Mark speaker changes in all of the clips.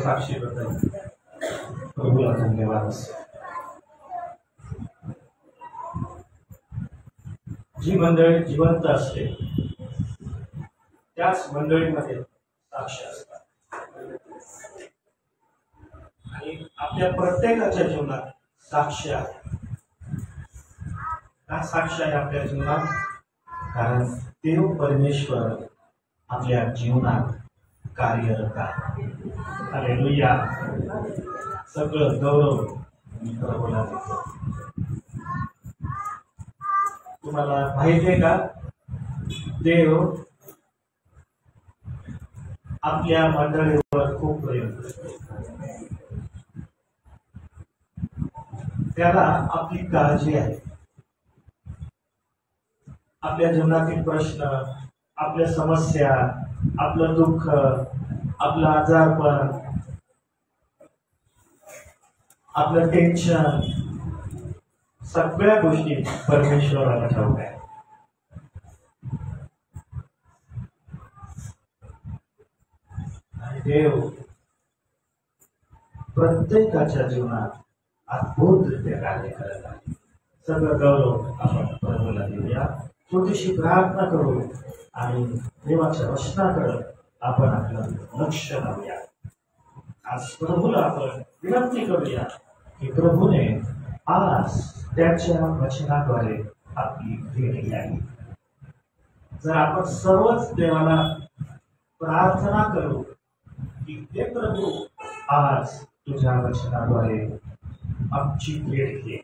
Speaker 1: साक्षीबद्दल प्रभूला धन्यवाद असो. जी मंडळी जिवंत असते त्याच मंडळीमध्ये साक्ष असतात आणि आपल्या प्रत्येकाच्या जीवनात साक्ष आहे. का साक्ष आहे आपल्या जीवनात? कारण देव परमेश्वर आपल्या जीवनात कार्यरत आहे. हालेलुया. सगळं गौरव मी प्रभूला देतो. तुम्हाला माहिती आहे का, देव आपल्या मंडळीवर खूप प्रेम करतो. त्याला आपली काळजी आहे. आपल्या जीवनातील प्रश्न, आपल्या समस्या, आपलं दुःख, आपलं आजारपण, आपलं टेन्शन, सगळ्या गोष्टी परमेश्वराला ठाऊक आहे. आणि देव प्रत्येकाच्या जीवनात अद्भुतरित्या कार्य करत आहे. सगळं गौरव आपण प्रभूला देऊया. छोटीशी प्रार्थना करू आणि देवाच्या वचनाकडे आपण आपलं लक्ष लावूया. आज प्रभूला आपण विनंती करूया की प्रभूने आज त्याच्या वचनाद्वारे आपली भेट घ्यावी. जर आपण सर्वच देवाला प्रार्थना करू की हे प्रभू आज तुझ्या वचनाद्वारे आमची भेट घे,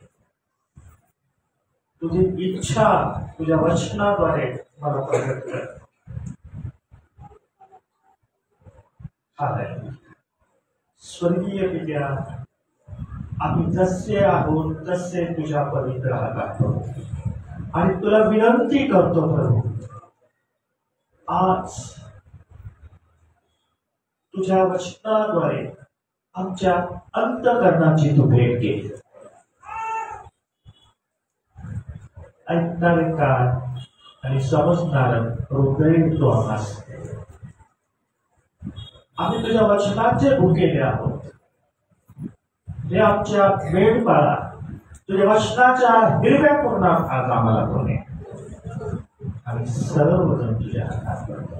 Speaker 1: तुझी इच्छा तुझ्या वचनाद्वारे मला प्रगट कर. स्वर्गीय पित्या, आम्ही जसे आहोत तसे तुझ्या पवित्र हातात आणि तुला विनंती करतो प्रभू, आज तुझ्या वचनाद्वारे आमच्या अंतःकरणाची तू भेट घे. ऐकणारे कान आणि समजणार हृदय तो आम्हास. आम्ही तुझ्या वचनाचे भुकेले आहोत. हे आमच्या मेंढपाळा तुझ्या वचनाच्या हिरव्या पूर्णात आज आम्हाला कोणे आम्ही सर्वजण तुझ्या हातात करतो.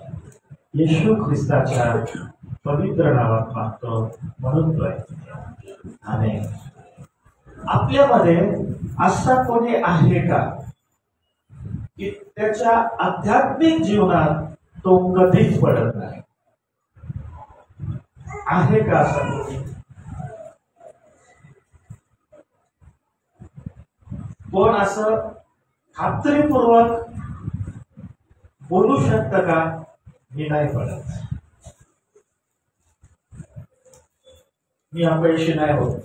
Speaker 1: येशू ख्रिस्ताच्या पवित्र नावात मागतो म्हणतोय आमेन. आपल्यामध्ये असा कोणी आहे का की त्याच्या आध्यात्मिक जीवनात तो कधीच पडत नाही? आहे का असा कोणी? कोण असं खात्रीपूर्वक बोलू शकतं का मी नाही पडत, मी अपयशी नाही होत?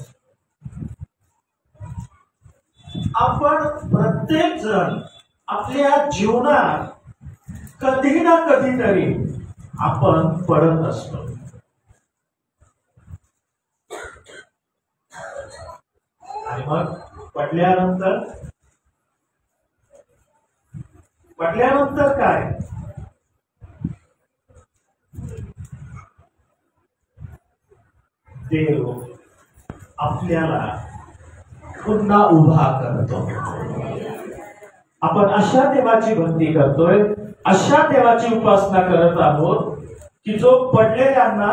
Speaker 1: आपण प्रत्येक जण आपल्या जीवनात कधी ना कधीतरी आपण पडत असतो. आणि मग पडल्यानंतर काय? देव आपल्याला पुन्हा उभा करतो. आपण अशा देवाची भक्ती करतोय, अशा देवाची उपासना करत आहोत की जो पडलेल्यांना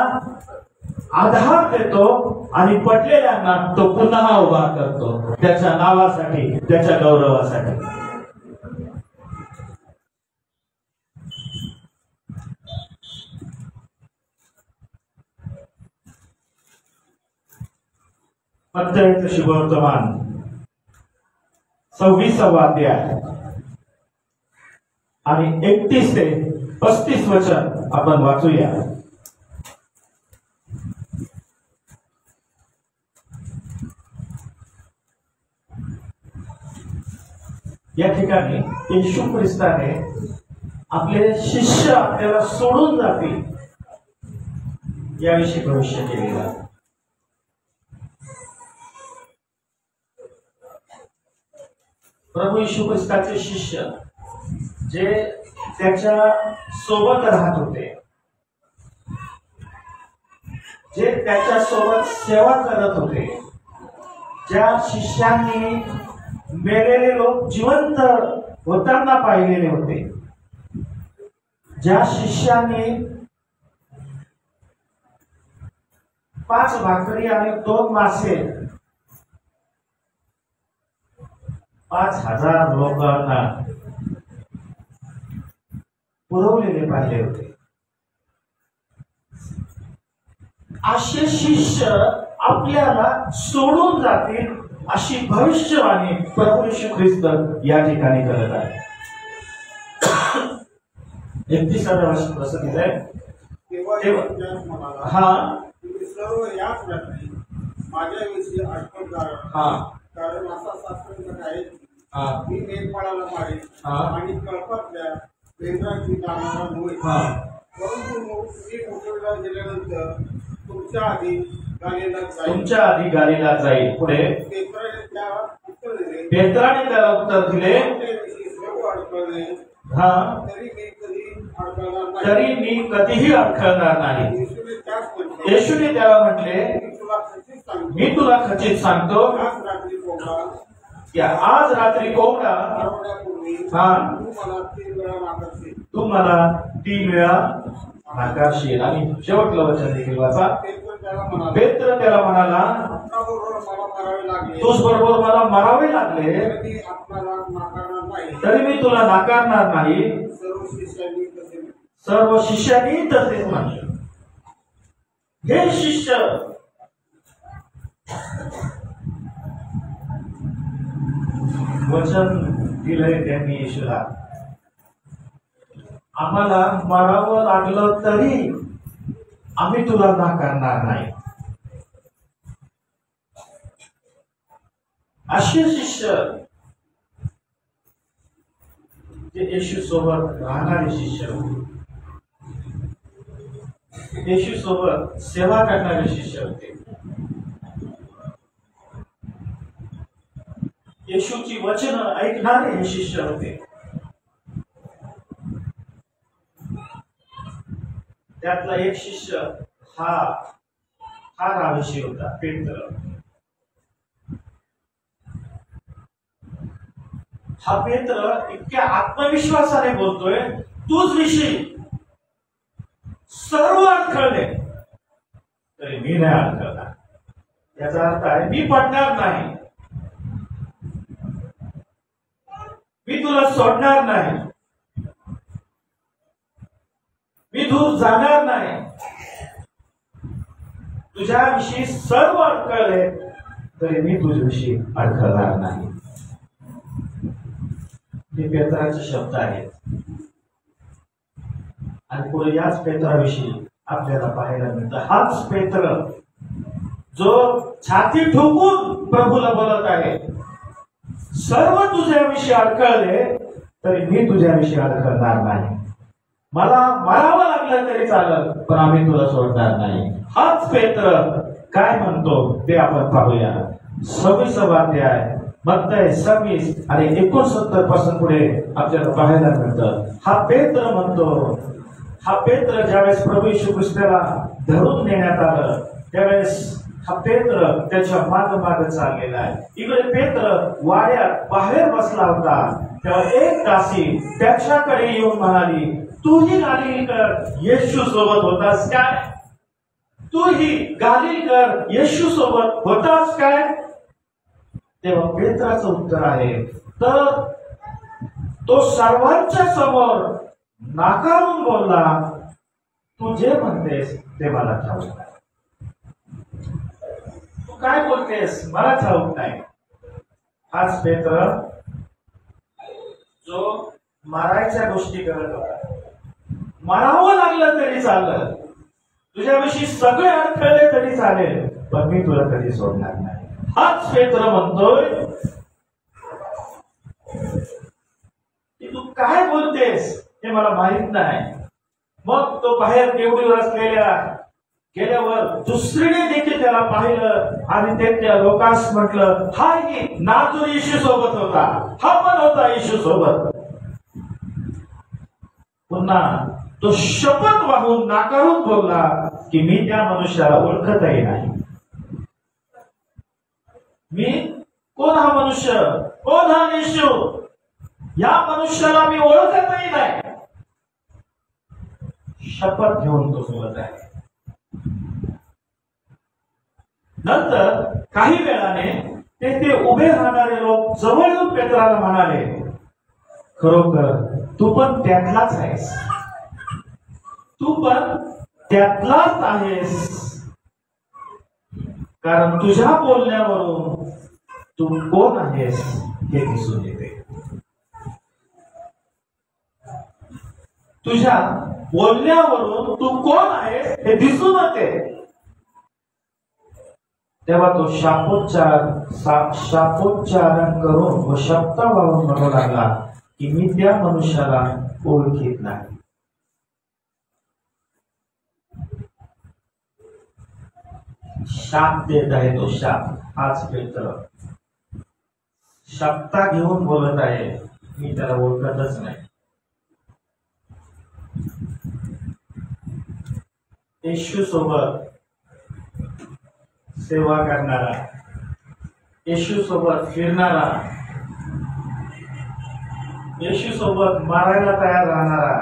Speaker 1: आधार देतो आणि पडलेल्यांना तो पुन्हा उभा करतो, त्याच्या नावासाठी, त्याच्या गौरवासाठी. मत्तई शुभवर्तमान 26वा अध्याय आणि 31 ते 35 वचन आपण वाचूया. या ठिकाणी येशू ख्रिस्ताने आपले शिष्य आपल्याला सोडून जातील याविषयी भविष्य केलेलं आहे. प्रभू येशू ख्रिस्ताचे शिष्य जे त्याच्या सोबत राहत होते जे त्याच्यासोबत सेवा करत होते, ज्या शिष्यांनी मेलेले लोक जिवंत होताना पाहिलेले होते, ज्या शिष्यांनी 5 भाकरी आणि 2 मासे 5000 लोकांना पुरवलेले पाहिले होते, असे शिष्य आपल्याला सोडून जातील अशी भविष्यवाणी प्रभू येशू ख्रिस्त या ठिकाणी करत आहे. 31व्या वर्षी कसं दिलंय
Speaker 2: सर्व याच रात्री माझ्याविषयी आठवणदार, कारण असा शास्त्र आहे मी मेघमाळाला मारेन आणि कळपातल्या पेंढराची दाणाला होईल, परंतु मी मोठवला गेल्यानंतर तुमच्या आधी गालीला जाईल. पुढे पेत्राने त्याला उत्तर दिले, तरी मी कधीही अडखळणार नाही. येशूने त्याला म्हटले, मी तुला खचित सांगतो की आज रात्री कोंबडा तू मला 3 वेळा नाकारशील. आणि शेवटलं वचन देखील वाचा. पेत्र त्याला म्हणाला, तूच बरोबर मला मारावे लागले तरी मी तुला नाकारणार नाही. सर्व शिष्यांनी तसेच म्हटले. हे शिष्य वचन दिलंय त्यांनी येशूला, आम्हाला मारावं लागलं तरी आम्ही तुला नाकारणार नाही. असे शिष्य जे येशू सोबत राहणारे शिष्य होते, येशू सोबत सेवा करणारे शिष्य होते, येशूची वचन ऐकणारे हे शिष्य होते. त्यातला एक शिष्य हा राहशी होता, पेत्र. हा पेत्र इतक्या आत्मविश्वासाने बोलतोय, तूच विषयी सर्व अडखळले तरी मी नाही अडखळणार. याचा अर्थ आहे मी पडणार नाही, मी तुला सोडणार नाही, मी दूर जाणार नाही. तुझ्याविषयी सर्व अडखळले तरी मी तुझ्याविषयी अडखळणार नाही. हे पेत्राचे शब्द आहेत. आणि पुढे याच पेत्राविषयी आपल्याला पाहायला मिळतं. हाच पेत्र जो छाती ठोकून प्रभूला बोलत आहे, सर्व तुझ्याविषयी अडखळले तरी मी तुझ्याविषयी अडखळणार नाही. मला मारावं लागलं तरी चालत पण आम्ही तुला सोडणार नाही. हाच पेत्र काय म्हणतो ते आपण पाहूया. 26वा अध्याय मत्तय 26 आणि 69 पासून पुढे आपल्याला पाहायला मिळतं. हा पेत्र म्हणतो, हा पेत्र ज्यावेळेस प्रभू येशू ख्रिस्ताला धरून नेण्यात आलं त्यावेळेस हा पेत्र त्याच्या माग चाललेला आहे. इकडे पेत्र वाड्यात बाहेर बसला होता, तेव्हा एक दासी त्याच्याकडे येऊन म्हणाली, तूही गालीलकर येशू सोबत होतास काय? तूही गालीलकर येशू सोबत होतास काय? तेव्हा पेत्राचं उत्तर आहे, तर तो सर्वांच्या समोर नाकारून बोलला, तू जे म्हणतेस ते मला ठाऊक नाही. तू काय बोलतेस मला ठाऊक नाही. हाच पेत्र जो मारायच्या गोष्टी करत होता, मारावं लागलं तरी चालेल, तुझ्याविषयी सगळे अडखळले तरी चालेल, पण मी तुला कधी सोडणार नाही. हाच पेत्र म्हणतोय की तू काय बोलतेस हे मला माहित नाही. मग तो बाहेर देवडीवर असलेल्या गेल्यावर दुसरीने देखील त्याला पाहिलं आणि ते त्या लोकांस म्हटलं, हा की नाजूर येशू सोबत होता, हा पण होता येशू सोबत. पुन्हा तो शपथ वाहून नाकारून बोलला, की मी त्या मनुष्याला ओळखतही नाही. मी कोण हा मनुष्य, कोण हा येशू, या मनुष्याला मी ओळखतही नाही. शपथ घेऊन तो बोलत आहे. नंतर काही वेळाने तेथे उभे राहणारे लोक जवळ येऊन पेत्राला म्हणाले, खरोखर तू पण त्यातलाच आहेस, तू पण त्यातलाच आहेस, कारण तुझ्या बोलण्यावरून तू कोण आहेस हे दिसून येते. तुझ्या बोलण्यावरून तू कोण आहेस हे दिसून येते. तेव्हा तो शापोच्चारण करून व शब्द वाहून म्हणू लागला की मी त्या मनुष्याला ओळखीत नाही. शाप देत आहे तो शाप. हाच पेत्र शब्दा घेऊन बोलत आहे, मी त्याला ओळखतच नाही. येशू सोबत सेवा करणारा, येशू सोबत फिरणारा, येशू सोबत मारायला तयार राहणारा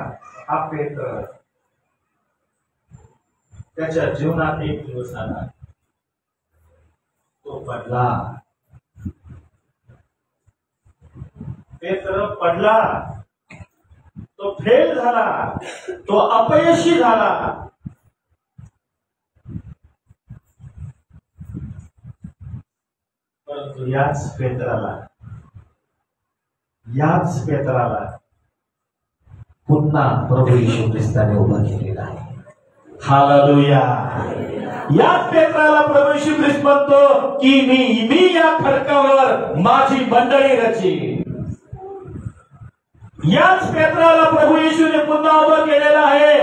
Speaker 2: हा पेत्र त्याच्या जीवनात एक दिवस आला, तो पडला. पेत्र पडला, तो फेल झाला, तो अपयशी झाला. परंतु याच पेत्राला पुन्हा प्रभू येशू ख्रिस्ताने उभा केलेला आहे. हालेलुया. याच पेत्राला प्रभू येशू ख्रिस्त म्हणतो की मी या खडकावर माझी मंडळी रची. याच पेत्राला प्रभू येशूने पुन्हा उभं केलेला आहे,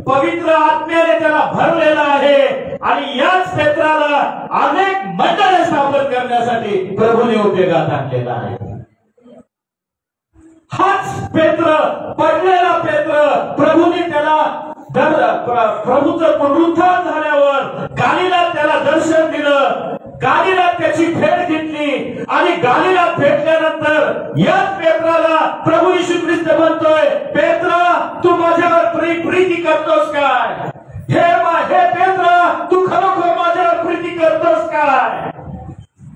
Speaker 2: पवित्र आत्म्याने त्याला भरलेला आहे आणि याच पेत्राला अनेक मंडळे स्थापन करण्यासाठी प्रभूने उपयोगात आणलेला आहे. हाच पेत्र, पडलेला पेत्र, प्रभूने त्याला प्रभूचं पुनरुत्थान झाल्यावर गालिलात त्याला दर्शन दिलं, गालिलात त्याची भेट घेतली आणि गालिलात भेटल्यानंतर याच पेत्राला प्रभू येशू ख्रिस्त म्हणतोय, पेत्रा तू माझ्यावर प्रीती करतोस काय? हे पेत्रा तू खरोखर माझ्यावर प्रीती करतोस काय?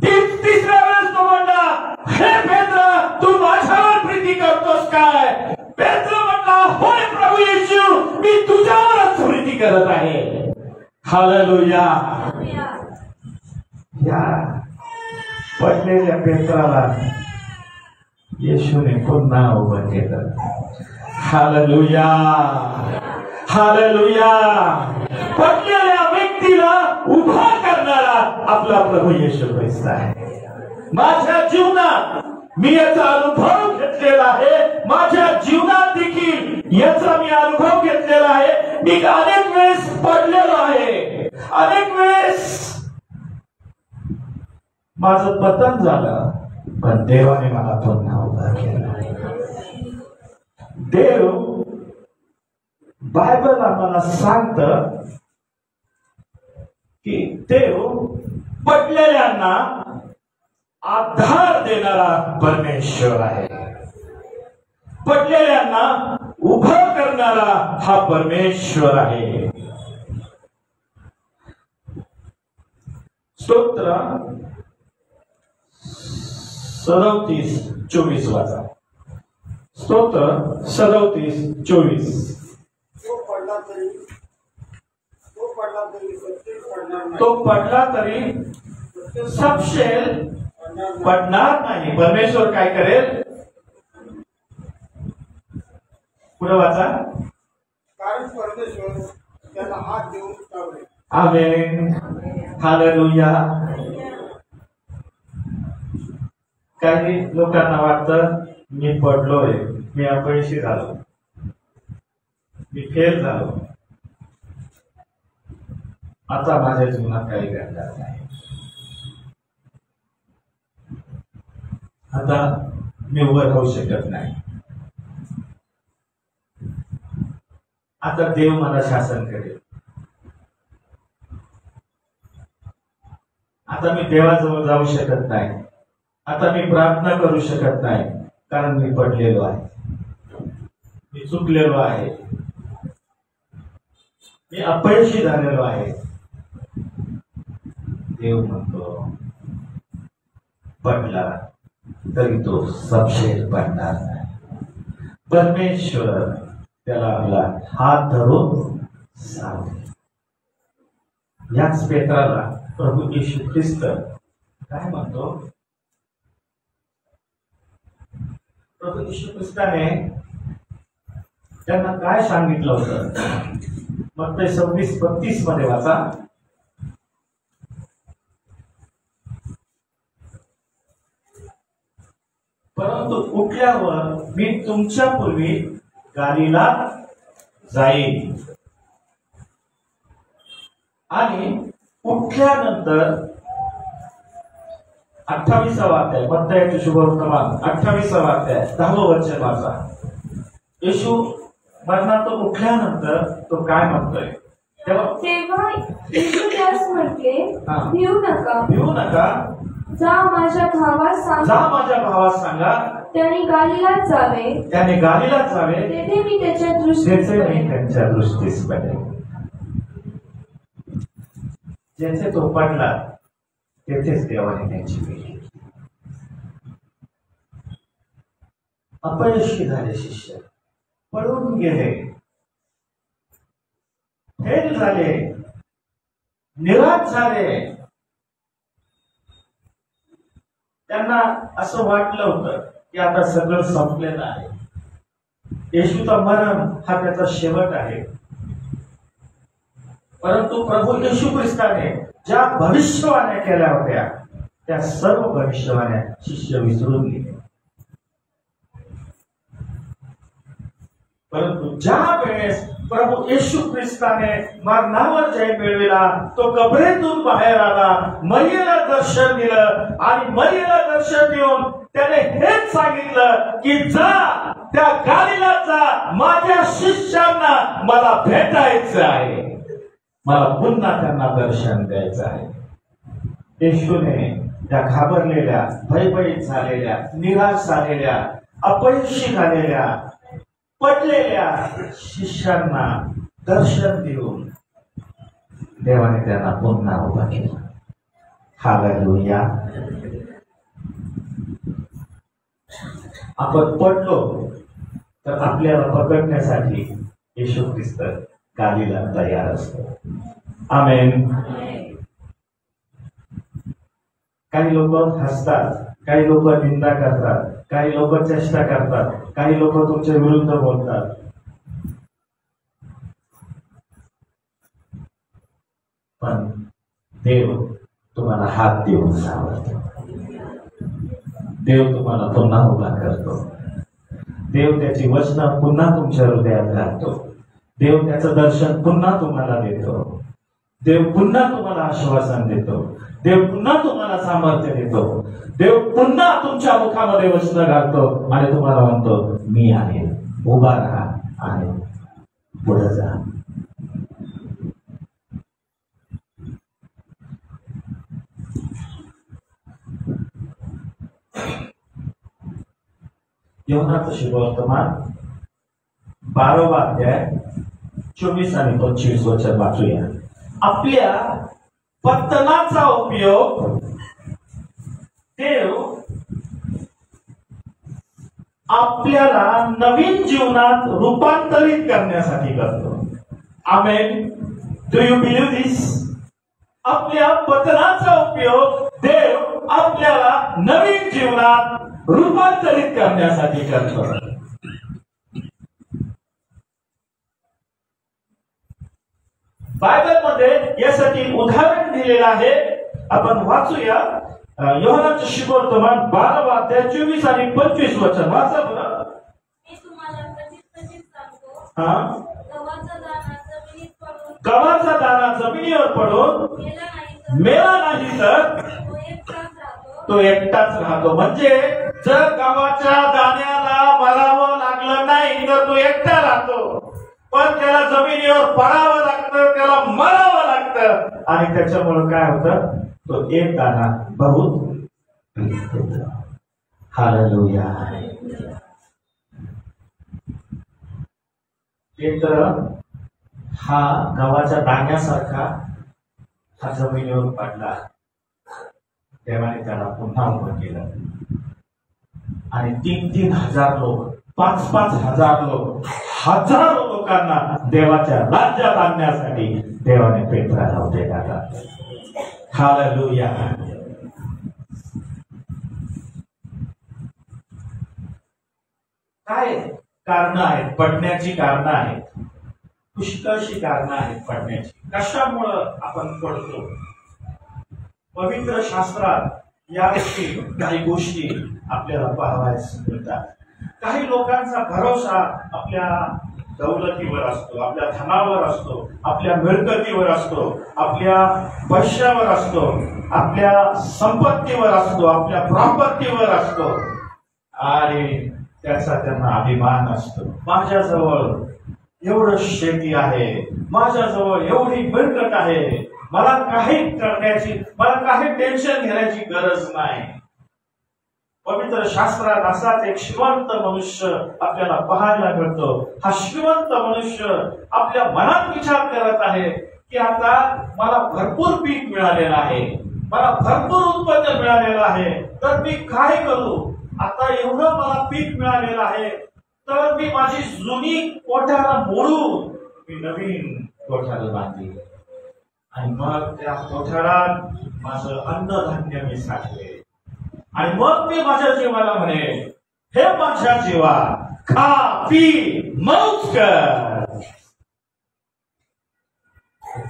Speaker 2: तिसऱ्या वेळेस तो म्हणला, हे पेत्रा तू माझ्यावर प्रीती करतोस काय? पेत्र म्हणला, होय प्रभू येशू, मी तुझ्यावरच प्रीती करत आहे. हालेलुया. या पडलेल्या पेत्राला येशूने पुन्हा उभं केलं. हालेलुया. हालेलुया. पडलेल्या व्यक्तीला उभा करणारा आपला प्रभू येशू ख्रिस्त आहे. माझ्या जीवनात मी याचा अनुभव घेतलेला आहे, माझ्या जीवनात देखील याचा मी अनुभव घेतलेला आहे. मी अनेक वेळेस पडलेलो आहे, अनेक वेळेस माझं पतन झालं, पण देवाने मला पुन्हा उभा केला. देव बायबल आम्हाला सांगतं की देव पडलेल्यांना आधार देणारा परमेश्वर आहे. पडलेल्यांना उभं करणारा हा परमेश्वर आहे. स्तोत्र 37:24 वाचा. स्तोत्र 37:24. तो पडला तरी सपशेल पडणार नाही. परमेश्वर काय करेल? पुढे वाचा.
Speaker 3: कारण परमेश्वर त्याला हात देऊन उठवले.
Speaker 2: आमेन. हालेलुया. काही लोकांना वाटतं मी पडलोय, मी अपयशी झालो, मी फेल झालो, आता माझ्या जीवनात काही घडणार नाही, आता मी उभं राहू शकत नाही, आता देव मला शासन करेल. आता मी देवाजवळ जाऊ शकत नाही, आता मी प्रार्थना करू शकत नाही, कारण मी पडलेलो आहे, मी चुकलेलो आहे, मी अपयशी झालेलो आहे. देव म्हणतो पडला तरी तो सपशेल पडणार नाही. परमेश्वर त्याला आपला हात धरून सांगते. याच पेत्राला प्रभू येशू ख्रिस्त काय म्हणतो? प्रभू येशू ख्रिस्ताने त्यांना काय सांगितलं होतं? मग ते 26:32 मध्ये वाचा. परंतु उठल्यावर मी तुमच्या पूर्वी गालीला जाईन. आणि उठल्यानंतर 28वा अध्याय, मत्तयाचे शुभवर्तमान 28वा अध्याय 10वं वचन वाचा. येशू मरणातून उठल्यानंतर तो काय म्हणतोय?
Speaker 4: तेव्हा येशू त्यास म्हटले, भिवू नका, जा माझ्या भावास सांगा, त्याने गालीलात जावे, तेथे मी त्याच्या
Speaker 2: दृष्टीस पडेल. ज्याचे तो पडला तेथेच देवाने त्यांची केली. अपयशी झाले शिष्य, पळून गेले, फेल झाले, निराश झाले. त्यांना असं वाटलं होतं की आता सगळं संपलेलं आहे, येशूचा मरण हा त्याचा शेवट आहे. परंतु प्रभू येशू ख्रिस्ताने ज्या भविष्यवाण्या केल्या होत्या त्या सर्व भविष्यवाण्या शिष्य विसरून गेले. परंतु ज्या वेळेस प्रभू येशू ख्रिस्ताने मरणावर जय मिळविला, तो कबरेतून बाहेर आला, मरियेला दर्शन दिलं आणि मरियेला दर्शन देऊन त्याने हेच सांगितलं की जा त्या गालीलात जा, माझ्या शिष्यांना मला भेटायचं आहे, मला पुन्हा त्यांना दर्शन द्यायचं आहे. येशूने त्या घाबरलेल्या, भयभीत झालेल्या, निराश झालेल्या, अपयशी झालेल्या, पडलेल्या शिष्यांना दर्शन देऊन देवाने त्यांना पुन्हा उभा केला. हालेलुया. आपण पडलो तर आपल्याला पकडण्यासाठी येशू ख्रिस्त गालीला तयार असतो. आमेन. काही लोक हसतात, काही लोक निंदा करतात, काही लोक चेष्टा करतात, काही लोक तुमच्या विरुद्ध बोलतात. पण देव तुम्हाला हात देऊन सावरतो. देव तुम्हाला पुन्हा उभा करतो. देव त्याची वचनं पुन्हा तुमच्या हृदयात घालतो. देव त्याचं दर्शन पुन्हा तुम्हाला देतो. देव पुन्हा तुम्हाला आश्वासन देतो. देव पुन्हा तुम्हाला सामर्थ्य देतो. देव पुन्हा तुमच्या मुखामध्ये वचनं घालतो आणि तुम्हाला म्हणतो मी आहे, उभा राहा आणि पुढे जा. योहानाचं शुभवर्तमान 12वा अध्याय 24 आणि 25 वचन वाचूया. आपल्या पतनाचा उपयोग देव आपल्याला नवीन जीवनात रूपांतरित करण्यासाठी करतो. आमेन. डू यू बिलीव्ह दिस? आपल्या पतनाचा उपयोग देव आपल्याला नवीन जीवनात रूपांतरित करण्यासाठी करतो. बायबलमध्ये यासाठी उदाहरण दिलेलं आहे. आपण वाचूया. योहानाचं शुभवर्तमान 12वा अध्याय 24 आणि 25 वचन वाचा बरं.
Speaker 4: मी तुम्हाला कधीच सांगतो,
Speaker 2: गव्हाचा दाणा जमिनीवर पडून मेला नाही तर तो एकटाच राहतो. म्हणजे जर गव्हाच्या दाण्याला मरावं लागलं नाही तर तो एकटा राहतो, पण त्याला जमिनीवर पडावं लागतं, त्याला मरावं लागतं आणि त्याच्यामुळे काय होतं? तो एक दाना बहुत हालेलुया। पेत्र हा गव्हाच्या दाण्यासारखा हा जमिनीवर पडला, देवाने त्याला पुन्हा उभं केलं आणि 3,000 लोक, 5,000 लोक, हजारो लोकांना देवाच्या राज्यात आणण्यासाठी देवाने पेत्राला उभे केला। हालेलुया। काय कारण आहेत पडण्याची? कारण आहेत, पुष्कळशी कारण आहेत पडण्याची। कशामुळं आपण पडतो? पवित्र शास्त्रात या काही गोष्टी आपल्याला पाहावयास मिळतात। काही लोकांचा भरोसा आपल्या दौलतीवर असतो, आपल्या धनावर असतो, आपल्या मिळकतीवर असतो, आपल्या पैशावर असतो, आपल्या संपत्तीवर असतो, आपल्या प्रॉपर्टीवर असतो आणि त्याचा त्यांना अभिमान असतो। माझ्याजवळ एवढं शेती आहे, माझ्याजवळ एवढी मिळकत आहे, मला काही टेन्शन घेण्याची गरज नाही। पवित्र शास्त्रात असाच एक श्रीमंत मनुष्य आपल्याला पाहायला मिळतो। हा श्रीमंत मनुष्य आपल्या मनात विचार करत आहे की आता मला भरपूर पीक मिळालेलं आहे, मला भरपूर उत्पन्न मिळालेलं आहे, तर मी काय करू? आता एवढं मला पीक मिळालेलं आहे तर मी माझी जुनी कोठार मोडून मी नवीन कोठार बांधली आणि मग त्या कोठारात माझं अन्नधान्य मी साठले आणि मग मी माझ्या जीवाला म्हणे, हे माझ्या जीवा, खा पी मौज कर,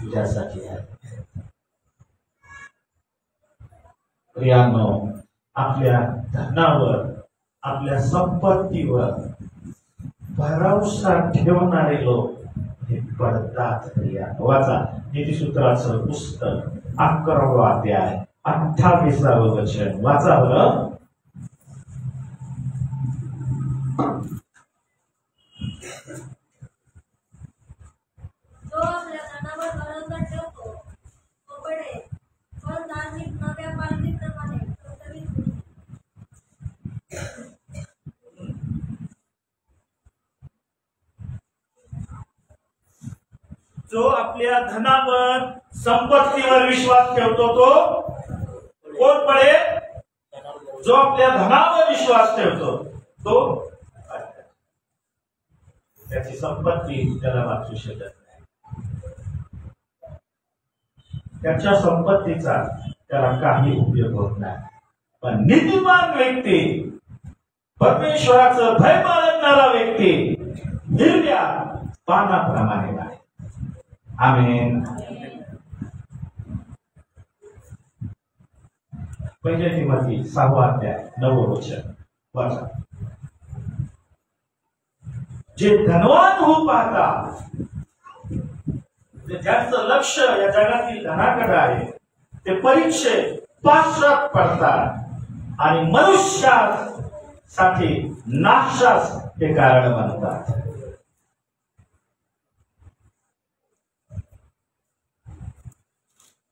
Speaker 2: तुझ्यासाठी आहे। प्रियांनो, आपल्या धनावर, आपल्या संपत्तीवर भरोसा ठेवणारे लोक हे पडतात। वाचा नीतिसूत्राचं पुस्तक 11वा अध्याय 28वे वचन वाचा बरं।
Speaker 4: जो आपल्या धनावर भरोसा ठेवतो तो पडेल, पण धार्मिक नव्या पालखीप्रमाणे टवटवीत होईल।
Speaker 2: जो आपल्या धनावर, संपत्तीवर विश्वास ठेवतो तो कोण पडेल? जो आपल्या धनावर विश्वास ठेवतो तो त्याची संपत्ती त्याला वाचू शकत नाही, त्याच्या संपत्तीचा त्याला काही उपयोग होत नाही। पण नीतिमान व्यक्ती, परमेश्वराचं भय बाळगणारा व्यक्ती हिरव्या पानाप्रमाणे आहे। आमेन। पहिल्या तिमोथी 6वा अध्याय 9वे वचन वाचा। जे धनवान होऊ पाहतात, ज्यांचं लक्ष या जगातील धनाकडे आहे, ते परीक्षेत पाशात पडतात आणि मनुष्यासाठी नाशास ते कारण बनतात।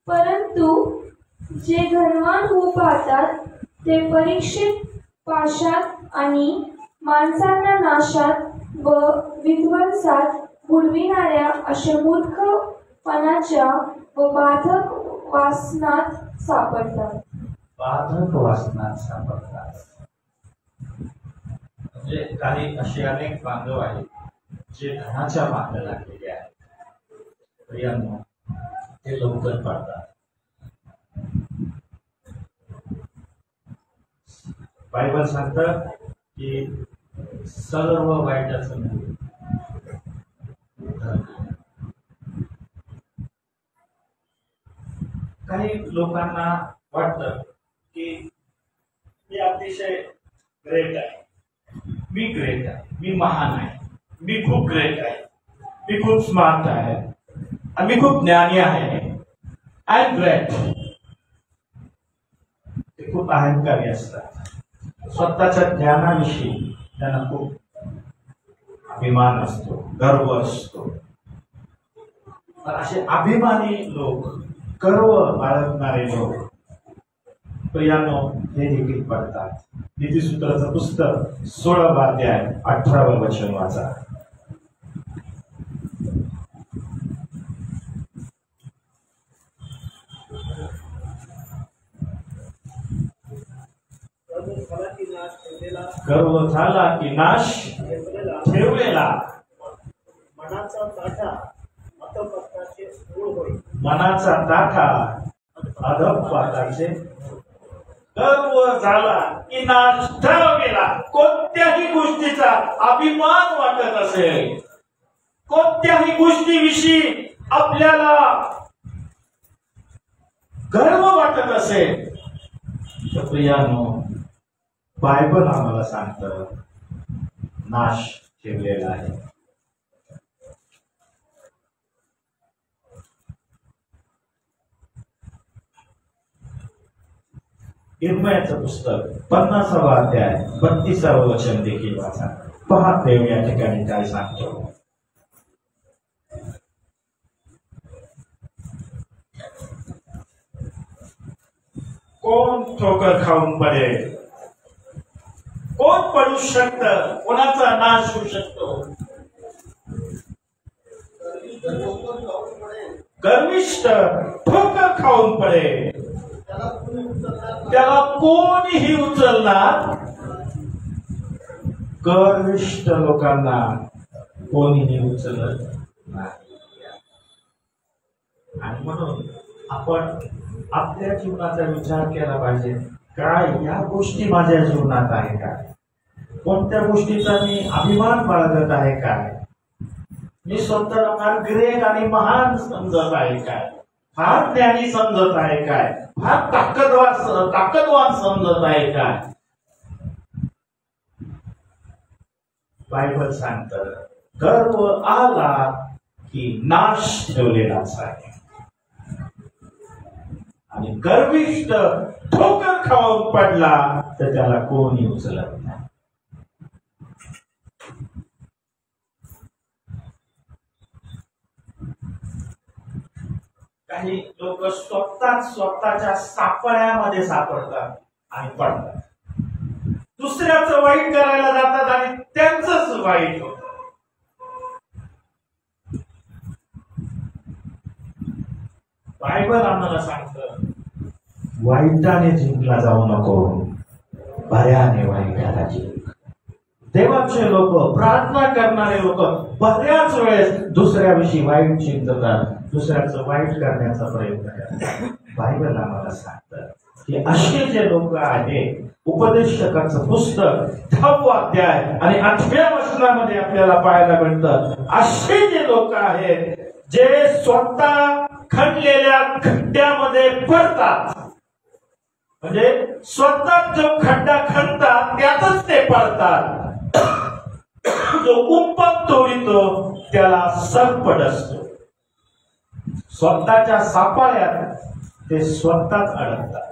Speaker 4: परंतु जे धनवान होऊ पाहतात ते परीक्षेत पाशात आणि माणसांना नाशात व विध्वंसात बुडविणाऱ्या अशा मूर्खपणाच्या व बाधक वासनात सापडतात।
Speaker 2: बाधक वासनात सापडतात म्हणजे काही असे अनेक बांधव आहेत जे धनाच्या मागे लागलेले आहेत। प्रियांनो, ते लवकर पडतात। बायबल सांगतं की सर्व वाईटाचं मूळ धन। काही लोकांना वाटतं की मी अतिशय ग्रेट आहे, मी ग्रेट आहे, मी महान आहे, मी खूप ग्रेट आहे, मी खूप स्मार्ट आहे आणि मी खूप ज्ञानी आहे, आय एम ग्रेट। ते खूप अहंकारी असतात, स्वतःच्या ज्ञानाविषयी त्यांना खूप अभिमान असतो, गर्व असतो। असे अभिमानी लोक, गर्व बाळगणारे लोक प्रियानो हे देखील पडतात. नीतिसूत्राचं पुस्तक 16वा अध्याय 18वे वचन वाचा. गर्व झाला की नाश ठेवलेला
Speaker 3: मनाचा ताठा अधपतनाचे मूळ होय.
Speaker 2: मनाचा ताठा अधपतनाचे. गर्व झाला की नाश ठेवलेला. कोणत्याही गोष्टीचा अभिमान वाटत असेल, कोणत्याही गोष्टीविषयी आपल्याला गर्व वाटत असेल तर प्रियानो, बायबल आम्हाला सांगतं नाश ठेवलेला आहे. इर्मयाचं पुस्तक 50वा अध्याय 32वे वचन देखील वाचा. पहा देव या ठिकाणी काय सांगतो. कोण ठोकर खाऊन पडेल? कोण पडू शकतं? कोणाचा नाश होऊ शकतो? गर्विष्ठ ठोकर खाऊन पडेल, त्याला कोणीही उचलणार. गर्विष्ठ लोकांना कोणीही उचलत नाही. आणि म्हणून आपण आपल्या जीवनाचा विचार केला पाहिजे. काय या गोष्टी माझ्या जीवनात आहे काय? कोणत्या गोष्टीचा मी अभिमान बाळगत आहे काय? मी स्वतःला फार ग्रेट आणि महान समजत आहे काय? फार ज्ञानी समजत आहे काय? फार ताकदवान समजत आहे काय? बायबल सांगतं गर्व आला की नाश ठेवलेलाच आहे. आणि गर्विष्ठ ठोकर खाऊन पडला तर त्याला कोणी उचलत नाही. काही लोक स्वतःच्या सापळ्यामध्ये सापडतात आणि पडतात. दुसऱ्याचं वाईट करायला जातात आणि त्यांचंच वाईट होतं. बायबल आम्हाला सांगतं वाईटाने जिंकला जाऊ नको, बऱ्याने वाईटाला जिंक. देवाचे लोक, प्रार्थना करणारे लोक बऱ्याच वेळेस दुसऱ्याविषयी वाईट चिंततात, दुसऱ्याचं वाईट करण्याचा प्रयत्न करतात. बायबल आम्हाला सांगतं की असे जे लोक आहेत, उपदेशकाचं पुस्तक 10वा अध्याय आणि 8व्या वचनामध्ये आपल्याला पाहायला मिळतं, असे जे लोक आहेत जे स्वतः खणलेल्या खड्ड्यामध्ये पडतात. म्हणजे स्वतः जो खड्डा खणतात त्यातच ते पडतात. जो कुंपण तोडितो त्याला सरपट असतो. स्वतःच्या सापाळ्यात ते स्वतःच अडकतात.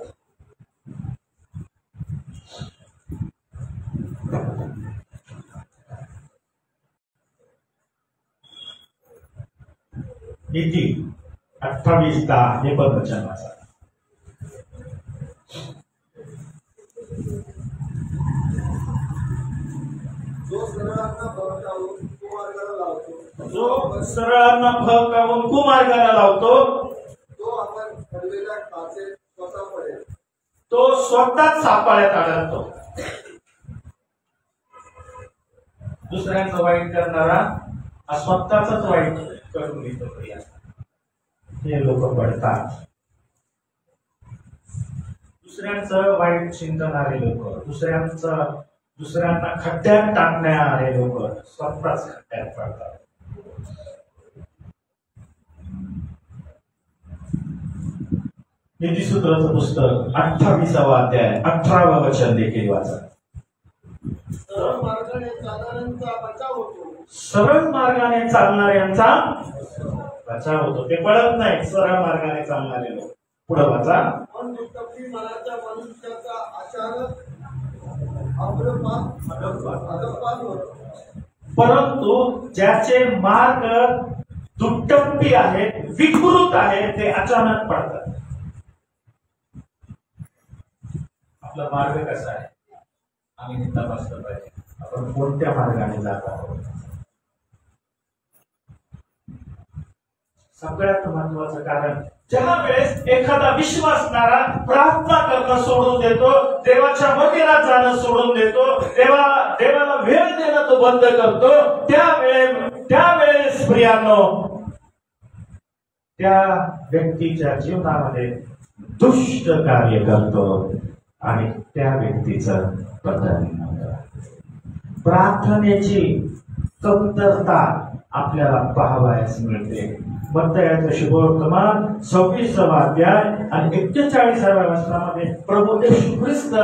Speaker 2: नीती 28:10 हे पण वचन वाचा.
Speaker 3: जो सरळांना भडकावून कुमार्गाला लावतो,
Speaker 2: जो सरळांना भडकावून कुमार्गाला लावतो,
Speaker 3: तो आपण ठरलेल्या काचेत स्वतः पडेल.
Speaker 2: तो स्वतःच सापाळ्यात अडकतो. दुसऱ्यांचं वाईट करणारा हा स्वतःच वाईट करून घेतो. हे लोक पडतात. दुसऱ्यांचं वाईट चिंतणारे लोक, दुसऱ्यांना खड्ड्यात टाकणारे लोक स्वतःच खड्ड्यात पडतात. नीतिसूत्राचं पुस्तक 28वा अध्याय 18वा वचन देखील वाचा.
Speaker 3: सरळ मार्गाने चालणाऱ्यांचा बचाव होतो.
Speaker 2: सरळ मार्गाने चालणाऱ्यांचा बचाव होतो. ते पडत नाही सरळ मार्गाने चालणारे लोक. पुढे वाचा.
Speaker 3: पण दुष्टप्ती मनाच्या मनुष्याचा अचानक अधपात होतो.
Speaker 2: परंतु ज्याचे मार्ग दुटप्पी आहेत, विकृत आहेत, ते अचानक पडतात. आपला मार्ग कसा आहे आम्ही तपासलं पाहिजे. आपण कोणत्या मार्गाने जात आहोत. सगळ्यात महत्वाचं कारण, ज्या वेळेस एखादा विश्वासणारा प्रार्थना करणं सोडून देतो, देवाच्या मंदिरात जाणं सोडून देतो, देवाला वेळ देणं तो बंद करतो, त्यावेळेस प्रियांनो त्या व्यक्तीच्या जीवनामध्ये दुष्ट कार्य करतो आणि त्या वर्तीचं पतन होतं. प्रार्थनेची कमतरता आपल्याला पाहावयास मिळते. मत्तयाचं शुभवर्तमान 26वा अध्याय आणि 41व्या वचनामध्ये प्रभू येशू ख्रिस्त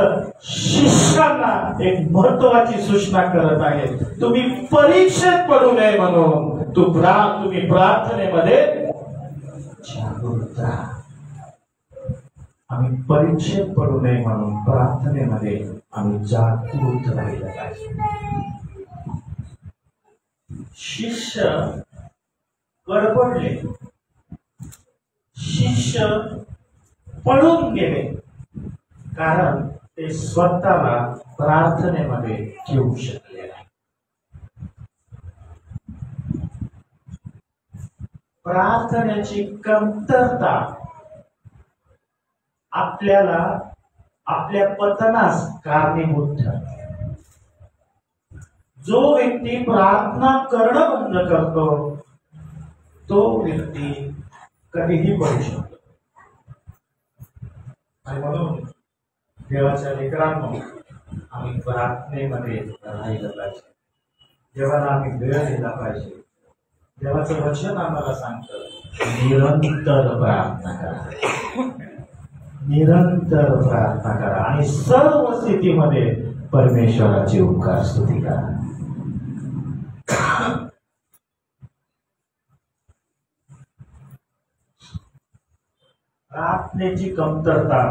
Speaker 2: शिष्यांना एक महत्वाची सूचना करत आहेत. तुम्ही परीक्षेत पडू नये म्हणून तुम्ही प्रार्थनेमध्ये जागृत राहा. आम्ही परीक्षेत पडू नये म्हणून प्रार्थनेमध्ये आम्ही जागृत राहिलं पाहिजे. शिष्य गडबडले, शिष्य पळून गेले, कारण ते स्वतःला प्रार्थनेमध्ये ठेवू शकले नाही. प्रार्थनेची कमतरता आपल्याला आपल्या पतनास कारणीभूत ठरते. जो व्यक्ती प्रार्थना करणं बंद करतो तो व्यक्ती कधीही पडू शकतो. आणि म्हणून देवाच्या लेकरांनो आम्ही प्रार्थनेमध्ये राहिलं पाहिजे. देवाला आम्ही वेळ दिला पाहिजे. देवाचं वचन आम्हाला सांगतं निरंतर प्रार्थना करा, निरंतर प्रार्थना करा आणि सर्व स्थितीमध्ये परमेश्वराची उपकार स्तुती करा. प्रार्थनेची कमतरता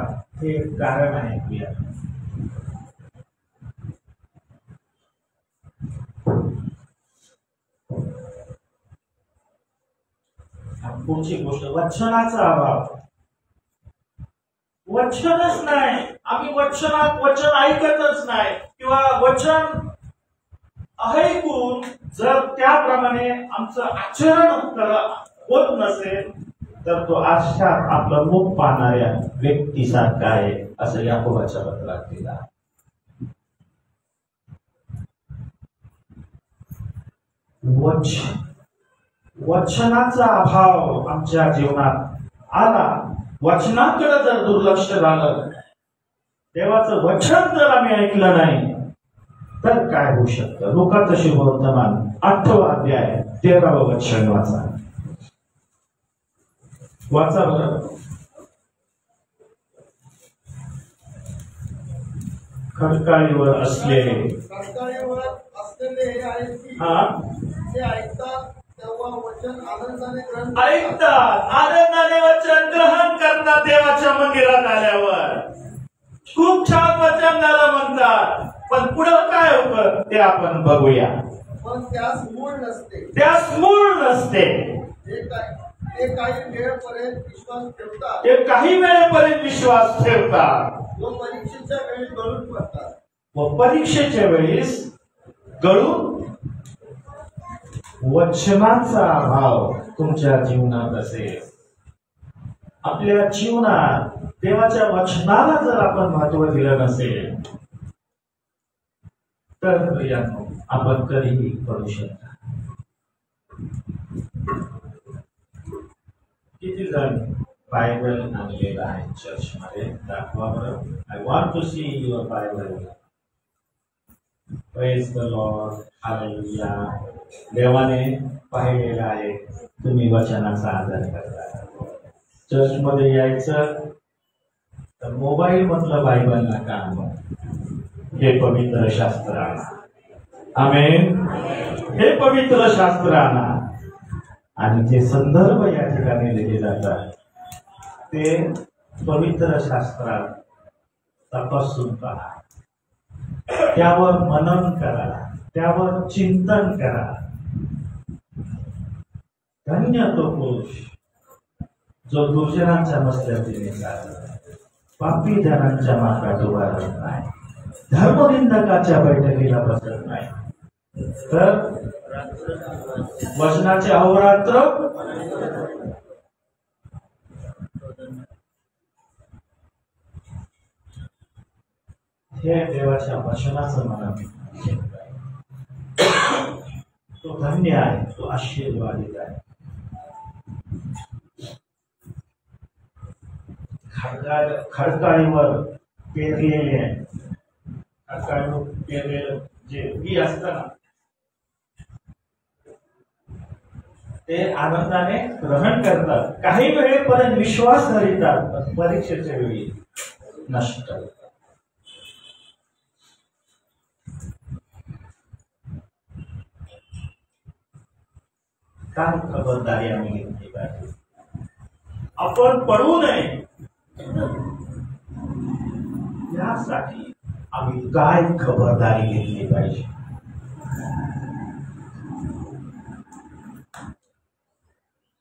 Speaker 2: हे कारण आहे. पुढची गोष्ट वचनाचा अभाव. वचनच नाही, आम्ही वचन ऐकतच नाही किंवा वचन ऐकून जर त्याप्रमाणे आमचं आचरण होत नसेल तर तो आशात आपलं मुख पाहणाऱ्या व्यक्तीसारखा आहे असं याकोबाच्या पत्रात दिलं. वचनाचा अभाव आमच्या जीवनात आला, वचनाकडे जर दुर्लक्ष झालं, देवाचं वचन जर आम्ही ऐकलं नाही तर काय होऊ शकतं. लोकांचं शुभवर्तमान 8वा अध्याय 13वं वचन वाचा बरं. खडकाळीवर असलेले
Speaker 3: हे आहेत की ते ऐकतात तेव्हा वचन
Speaker 2: आनंदाने वचन ग्रहण करतात. देवाच्या मंदिरात आल्यावर खूप छान वचन झालं म्हणतात, पण पुढं काय होतं ते आपण बघूया.
Speaker 3: पण त्यास मूळ नसते,
Speaker 2: त्यास मूळ नसते.
Speaker 3: ते काही वेळेपर्यंत विश्वास ठेवतात,
Speaker 2: ते काही वेळेपर्यंत विश्वास ठेवतात
Speaker 3: व परीक्षेच्या वेळी गळून पडतात.
Speaker 2: व परीक्षेच्या वेळेस गळून. वचनाचा अभाव तुमच्या जीवनात असेल, आपल्या जीवनात देवाच्या वचनाला जर आपण महत्व दिलं नसेल तर प्रियांनो आपण कधीही करू शकता. किती जण बायबल आणलेलं आहे चर्चमध्ये? दाखवा बरं. I want to see your Bible. Praise the Lord. Hallelujah. देवाने पाहिलेलं आहे तुम्ही वचनाचा आदर करता. चर्चमध्ये यायचं तर मोबाईल मधलं बायबल नका आणू, हे पवित्र शास्त्र आणा. आमेन. हे पवित्र शास्त्र आणा आणि जे संदर्भ या ठिकाणी दिले जातात ते पवित्र शास्त्रात तपासून पहा, त्यावर मनन करा, त्यावर चिंतन करा. धन्य तो पुरुष जो दुर्जनांच्या मसल्यातीने चालला. पापी जनांच्या मार्गात उभा राहत नाही, धर्मनिंदकाच्या बैठकीला बसत नाही, तर वचनाचे अहोरात्र हे देवाच्या वचनाचं मला तो धन्य आहे, तो आशीर्वादित आहे. खडकाळीवर पेरलेले आहे, खडकाळीवर पेरलेलं जे बी असतं ना ते आनंदाने ग्रहण करतात, काही वेळेपर्यंत विश्वास धरितात, परीक्षेच्या वेळी नष्ट. काय खबरदारी आम्ही घेतली पाहिजे? आपण पडू नये यासाठी आम्ही काय खबरदारी घेतली पाहिजे?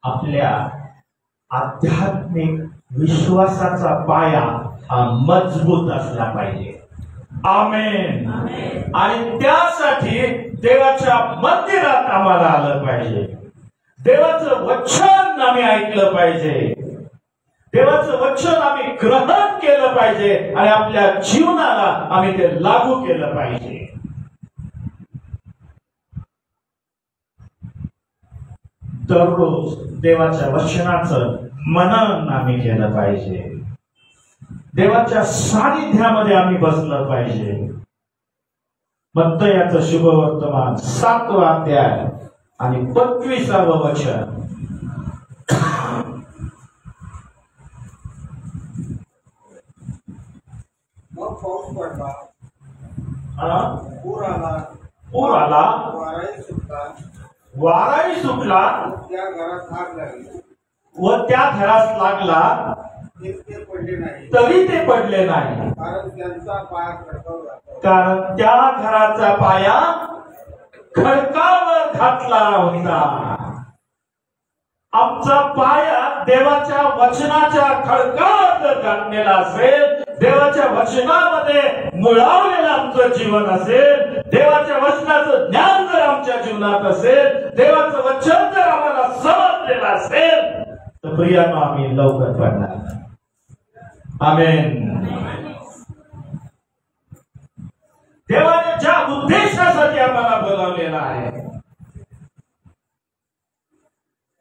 Speaker 2: आपल्या आध्यात्मिक विश्वासाचा पाया हा मजबूत असला पाहिजे. आमेन. आणि त्यासाठी देवाच्या मंदिरात आम्हाला आलं पाहिजे, देवाचं वचन आम्ही ऐकलं पाहिजे, देवाचं वचन आम्ही ग्रहण केलं पाहिजे आणि आपल्या जीवनाला आम्ही ते लागू केलं पाहिजे. दररोज देवाच्या वचनाचं मनन आम्ही केलं पाहिजे, देवाच्या सानिध्यामध्ये आम्ही बसलं पाहिजे. मत्तयाचं शुभवर्तमान 7वा अध्याय आणि 25वे वचन.
Speaker 3: मग पाऊस पडला, पूर आला, वाराही सुटला, त्या घरात आग लागली
Speaker 2: व त्या घरास लागला
Speaker 3: ते पडले नाही,
Speaker 2: तरी ते पडले नाही,
Speaker 3: कारण त्यांचा पाय खडकावर घातला.
Speaker 2: कारण त्या घराचा पाया खडकावर घातला होता. आमचा पाया देवाच्या वचनाच्या खडकावर जर घातलेला असेल, देवाच्या वचनामध्ये मुळावलेलं आमचं जीवन असेल, देवाच्या वचनाचं ज्ञान जर आमच्या जीवनात असेल, देवाचं वचन जर आम्हाला समजलेलं असेल, तर प्रियानो आम्ही लवकर पडणार नाही. आमेन. देवाने ज्या उद्देशासाठी आम्हाला बोलावलेलं आहे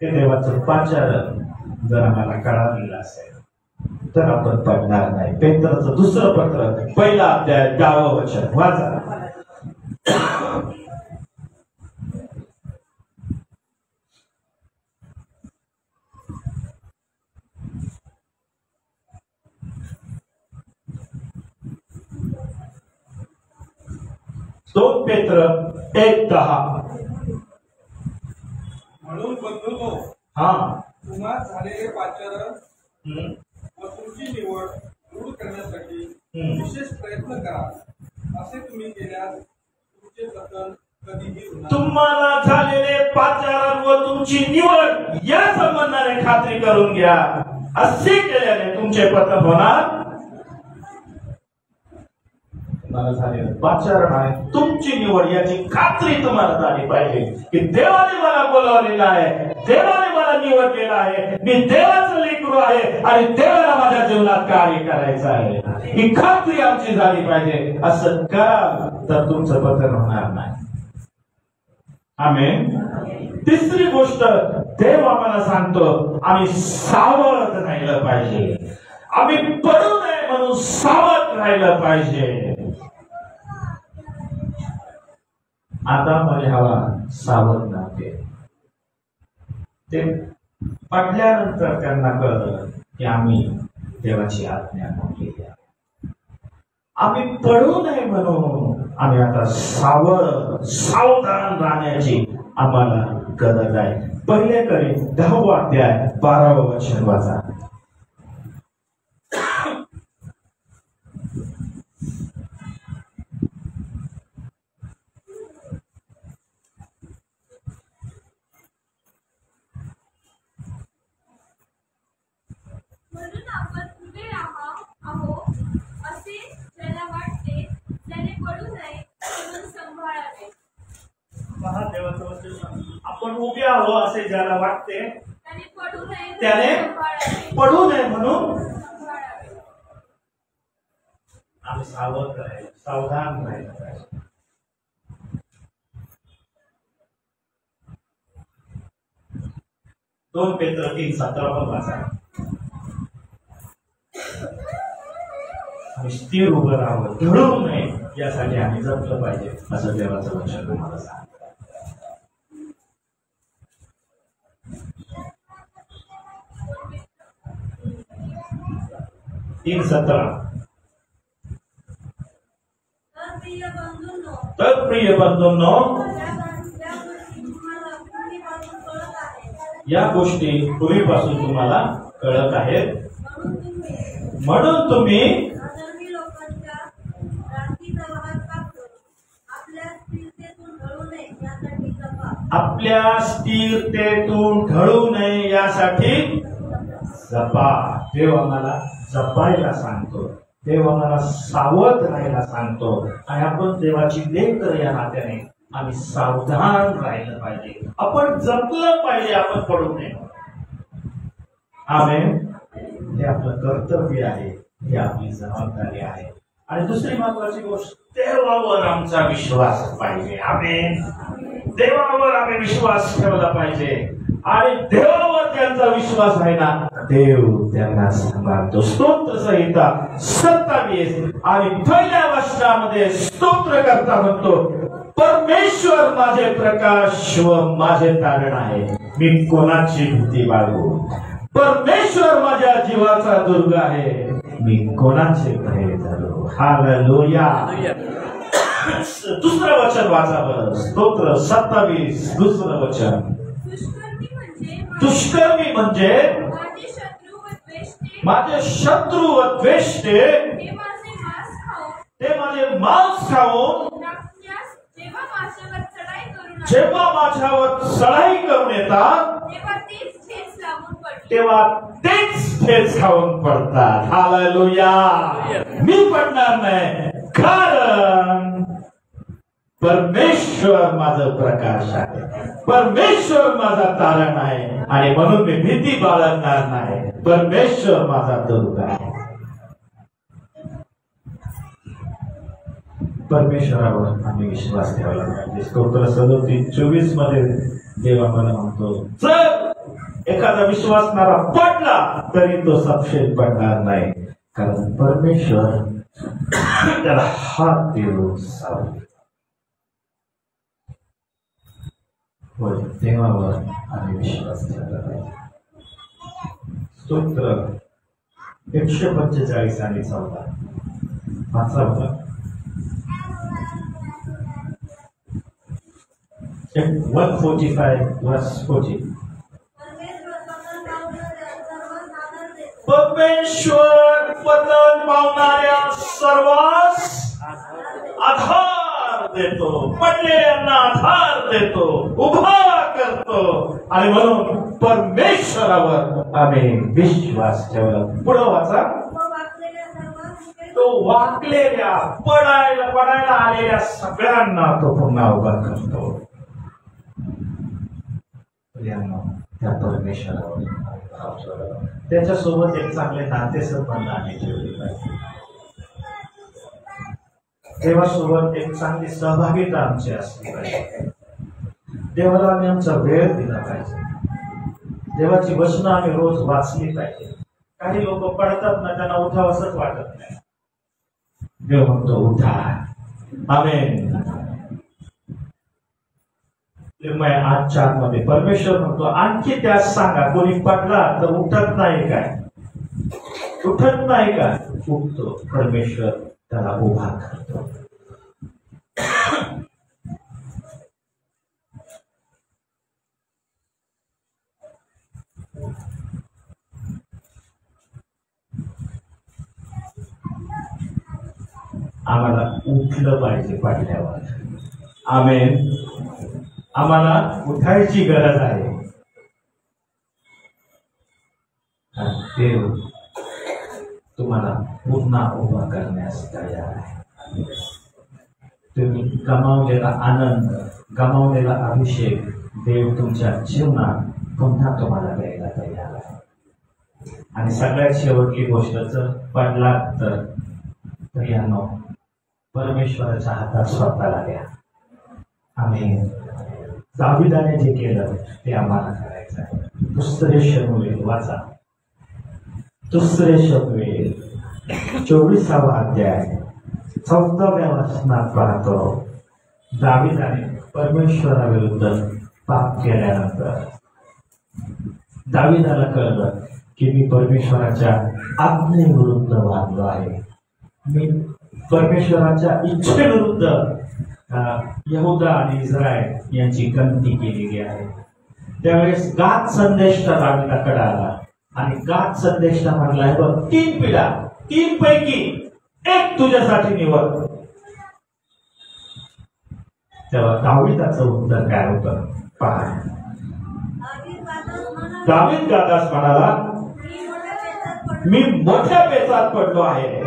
Speaker 2: ते देवाचं पाचारण जर आम्हाला कळालेलं असेल तर आपण पडणार नाही. पेत्रचं 2रं पत्र 1ला अध्याय 10वं वचन वाचा. पेत्र 1:10.
Speaker 3: म्हणून बंधुओ, तुम्हा झालेले पाचारण व तुमची निवड दूर करण्यासाठी विशेष प्रयत्न करा. असे तुम्ही केल्यास तुमचे पतन कधीही होणार.
Speaker 2: तुम्हाला झालेले पाचारण व तुमची निवड या संबंधाने खात्री करून घ्या. असे केल्याने तुमचे पतन होणार. तुम्हाला झालेलं पाचारण आहे, तुमची निवड याची खात्री तुम्हाला झाली पाहिजे की देवाने मला बोलावलेलं आहे, देवाने मला निवडलेलं आहे, मी देवाचं लेकरू आहे आणि देवाला माझ्या जीवनात कार्य करायचं आहे. ही खात्री आमची झाली पाहिजे. असं करा तर तुमचं पतन होणार नाही. आमेन. 3री गोष्ट देव आम्हाला सांगतो, आम्ही सावध राहिलं पाहिजे. आम्ही पडू नये म्हणून सावध राहिलं पाहिजे. आता मध्ये हवा सावध नव्हते. ते पडल्यानंतर त्यांना कळलं की आम्ही देवाची आज्ञा मोडली आहे. आम्ही पडू नये म्हणून आम्ही आता सावधान राहण्याची आम्हाला गरज आहे. 1 Corinthians 10वा अध्याय 12वं वचन वाचा.
Speaker 4: म्हणून आपण उभे आहोत
Speaker 2: आपण उभे आहो असे ज्याला वाटते
Speaker 4: त्याने पडू नये
Speaker 2: त्याने पडू नये म्हणून आम्ही सावध राहायला, सावधान राहायला पाहिजे. 2 पेत्र 3:17 पण वाचा. आम्ही स्थिर उभं राहावं, ढळू नये यासाठी आम्ही जपलं पाहिजे असं देवाचं वचन तुम्हाला सांगतं. 3:17. तर प्रिय बंधूंनो, या गोष्टी पूर्वीपासून तुम्हाला कळत आहेत, म्हणून तुम्ही आपल्या स्थिरतेतून ढळू नये यासाठी जपा. देव आम्हाला जपायला सांगतो, देव आम्हाला सावध राहायला सांगतो आणि आपण देवाची लेकर या नात्याने आम्ही सावधान राहिलं पाहिजे, आपण जपलं पाहिजे, आपण पडू नये. आमेन. हे आपलं कर्तव्य आहे, ही आपली जबाबदारी आहे. आणि दुसरी महत्वाची गोष्ट, देवावर आमचा विश्वास पाहिजे. आमेन. देवावर आम्ही विश्वास ठेवला पाहिजे आणि देवावर त्यांचा विश्वास आहे ना, देव त्यांना सांभाळतो. स्तोत्र संहिता 27 आणि 1 वचनामध्ये स्तोत्रकर्ता म्हणतो, परमेश्वर माझे प्रकाश व माझे तारण आहे, मी कोणाची भीती बाळगू. परमेश्वर माझ्या जीवाचा दुर्ग आहे, मी कोणाचे भय धरू. हालेलुया. दुसरं वचन वाचा बरं. स्तोत्र 27 दुसरं वचन. दुष्कर्मी म्हणजे माझे शत्रू व द्वेष्टे, ते माझे मांस खाऊन जेव्हा माझ्यावर चढाई करून येतात तेव्हा तेच ठेच खाऊन पडतात. हालेलुया. मी पडणार नाही, कारण परमेश्वर माझं प्रकाश आहे, परमेश्वर माझा तारण आहे आणि म्हणून मी भीती बाळगणार नाही. परमेश्वर माझा दुर्ग आहे. परमेश्वरावर आम्ही विश्वास ठेवला पाहिजे. स्तोत्र 37:24 मध्ये देव आम्हाला म्हणतो, जर एखादा विश्वासणारा पडला तरी तो सपशेल पडणार नाही, कारण परमेश्वर त्याला हात देऊन सावरेल. होय, देवावर आम्ही विश्वास ठेवला पाहिजे. स्तोत्र 145 आणि 14 वाचा बघा. 145 verse 40. परमेश्वर पतन पावणाऱ्या सर्वांस आधार देतो, पडलेल्यांना आधार देतो, उभा करतो आणि म्हणून परमेश्वरावर आम्ही विश्वास ठेवला. पुढं वाचा. तो वाकलेल्या पडायला आलेल्या सगळ्यांना तो पुन्हा उभा करतो. त्या परमेश्वरावर त्याच्यासोबत एक चांगले नातेसंबंध आम्ही ठेवले पाहिजे. देवासोबत एक चांगली सहभागिता आमची असली पाहिजे. देवाला आम्ही आमचा वेळ दिला पाहिजे. देवाची वचनं आम्ही रोज वाचली पाहिजे. काही लोक पडतात ना, त्यांना उठावंसच वाटत नाही. देव म्हणतो उठा. आमेन. आजच्या आतमध्ये परमेश्वर म्हणतो आणखी त्यास सांगा, कोणी पडला तर उठत नाही काय, उठत नाही का, उठतो. परमेश्वर त्याला उभा करतो. आम्हाला उठलं पाहिजे पडल्यावर. आमेन. आम्हाला उठायची गरज आहे. देव तुम्हाला पुन्हा उभा करण्यास तयार आहे. तुम्ही गमावलेला आनंद, गमावलेला अभिषेक देव तुमच्या जीवनात पुन्हा तुम्हाला द्यायला तयार आहे. आणि सगळ्यात शेवटली गोष्ट जर पडला तर यानो परमेश्वराच्या हातात स्वतःला द्या. आम्ही दाविदाने जे केलं ते आम्हाला करायचं आहे. दुसरे शमूएल वाचा, दुसरे शमूएल 24वा अध्याय 14व्या वचनात पाहतो. दाविदाने परमेश्वराविरुद्ध पाप केल्यानंतर दाविदाला कळलं की मी परमेश्वराच्या आज्ञेविरुद्ध वागलो आहे, मी परमेश्वराच्या इच्छेविरुद्ध यहुदा आणि इस्रायल यांची गंती केलेली आहे. त्यावेळेस गाद संदेष्टा दाविदाकडे आला आणि गाद संदेष्टा म्हटला आहे बघ, 3 पिढ्या, 3 पैकी एक तुझ्यासाठी निवड. तेव्हा दाविदाचं उत्तर काय होतं पहा. दावीद गादास म्हणाला, मी मोठ्या पेचात पडलो आहे.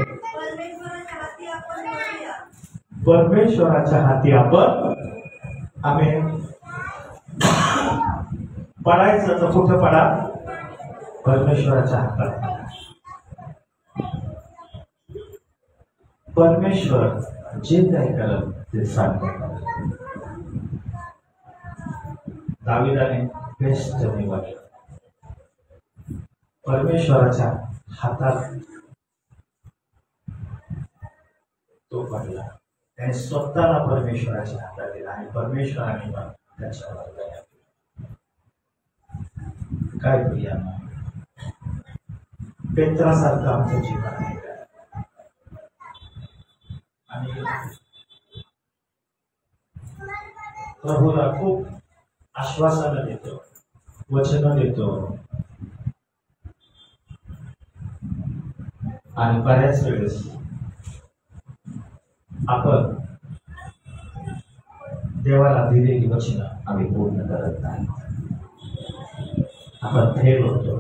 Speaker 2: परमेश्वराच्या हाती आपण आम्ही पडायचं तर कुठं पडा? परमेश्वराच्या हातात. परमेश्वर जे काही करत ते सांगतो. दाविदाने बेस्ट निवडलं. परमेश्वराच्या हातात तो पडला. त्याने स्वतःला परमेश्वराच्या हातात दिला आणि परमेश्वराने पण त्याच्यावर दया केली. काय प्रिया, पेत्रासारखं आमचं जीवन आहे का? आणि प्रभूला खूप आश्वासनं देतो, वचन देतो, आणि बऱ्याच वेळेस आपण देवाला दिलेली वचनं आम्ही पूर्ण करत नाही. आपण फेल होतो,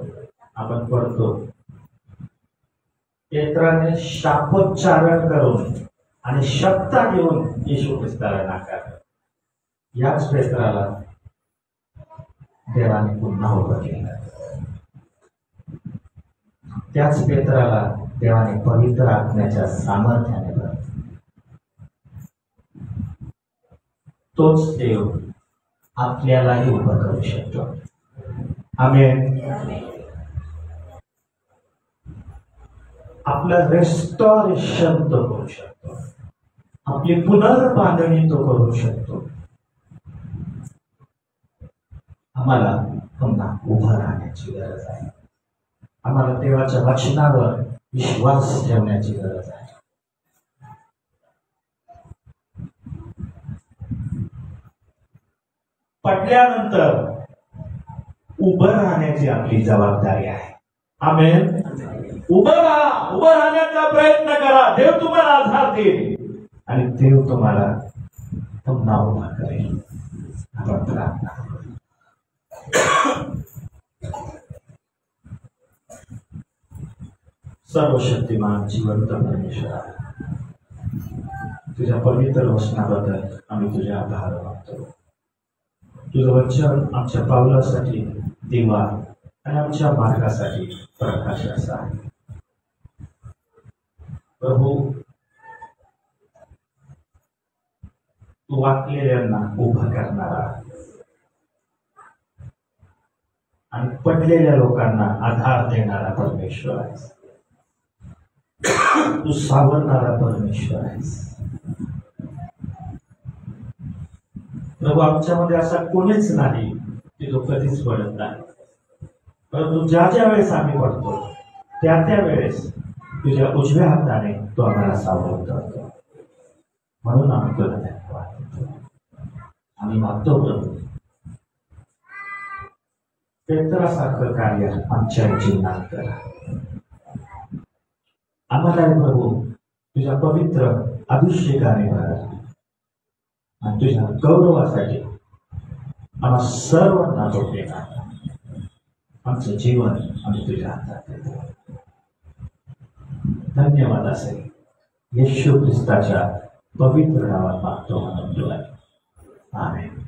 Speaker 2: आपण पडतो. पेत्राने शापोच्चारण करून आणि शब्दा घेऊन येशू ख्रिस्ताला नाकारलं. याच पेत्राला देवाने पुन्हा उभं केलं. त्याच पेत्राला देवाने पवित्र आत्म्याच्या सामर्थ्याने भरलं. तोच देव आपल्यालाही उभं करू शकतो. आमेन. आपलं रेस्टॉरेशन तो करू शकतो, आपली पुनर्बांधणी तो करू शकतो. आम्हाला पुन्हा उभं राहण्याची गरज आहे. आम्हाला देवाच्या वचनावर विश्वास ठेवण्याची गरज आहे. पडल्यानंतर उभं राहण्याची आपली जबाबदारी आहे. आमेन. उभं राहा, उभं राहण्याचा प्रयत्न करा. देव तुम्हाला आधार देईल आणि देव तुम्हाला पुन्हा उभा करेल. आपण प्रार्थना करू. सर्वशक्तिमान जिवंत परमेश्वरा, तुझ्या पवित्र वचनाबद्दल आम्ही तुझे आभार मानतो. तुझं वचन आमच्या पावलासाठी दिवा आणि आमच्या मार्गासाठी प्रकाश असा आहे. प्रभू, तू वाकलेल्यांना उभा करणारा आणि पडलेल्या लोकांना आधार देणारा परमेश्वर आहेस. तू सावरणारा परमेश्वर आहेस. प्रभू, आमच्यामध्ये असा कोणीच नाही की तो कधीच पडत नाही. परंतु ज्या ज्या वेळेस आम्ही पडतो त्या त्या वेळेस तुझ्या उजव्या हाताने तो आम्हाला सावरतो. म्हणून आम्ही तुला धन्यवाद देतो. आम्ही मागतो प्रभू, पेत्रासारखं कार्य आमच्या जीवनात करा. आम्हाला प्रभू तुझ्या पवित्र अभिषेकाने भरा आणि तुझ्या गौरवासाठी आम्हा सर्वांना तो देणार. आमचं जीवन आम्ही तुझ्या हातात देतो. धन्यवाद असेल. येशू ख्रिस्ताच्या पवित्र नावात मागतो म्हणून तुला. आमेन.